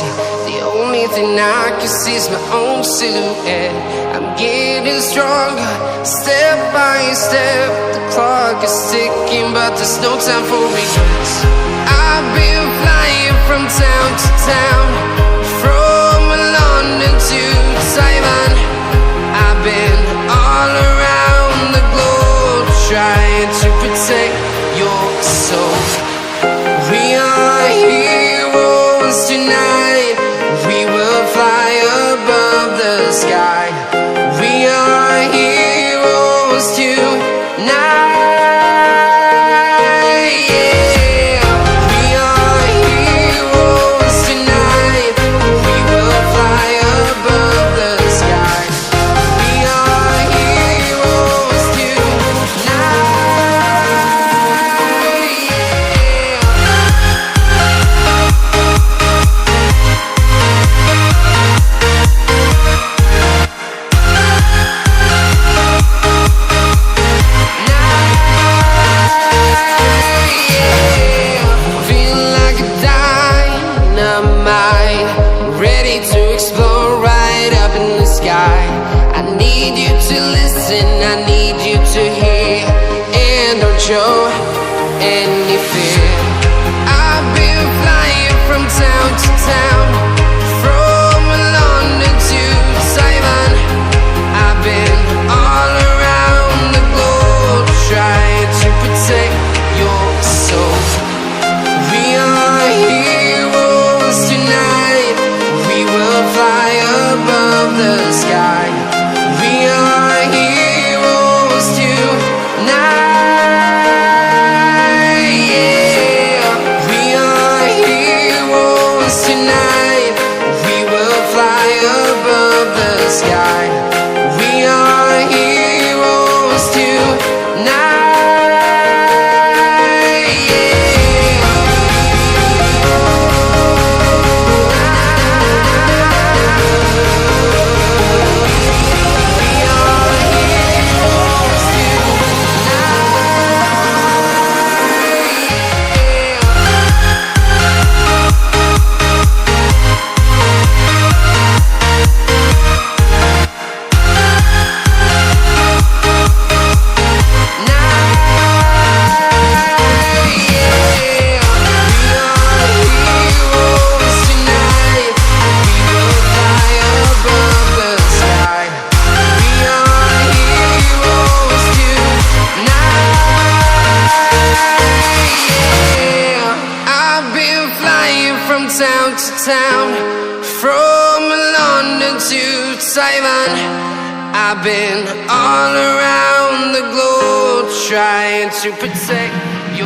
empty. The only thing I can see is my own silhouette. I'm getting stronger, step by step. The clock is ticking, but there's no time for regrets. I've been flying from town to town, from London to Taiwan. I've been all around the globe, trying to protect your soul. We are heroes tonight. We will fly above the sky. We are heroes tonight. Show any fear. I've been flying from town to town, from London to Taiwan. I've been all around the globe, trying to protect your soul. We are heroes tonight. We will fly above the sky. We are heroes tonight. Tonight, we will fly above the sky. We are heroes tonight. Town to town, from London to Taiwan. I've been all around the globe, trying to protect you.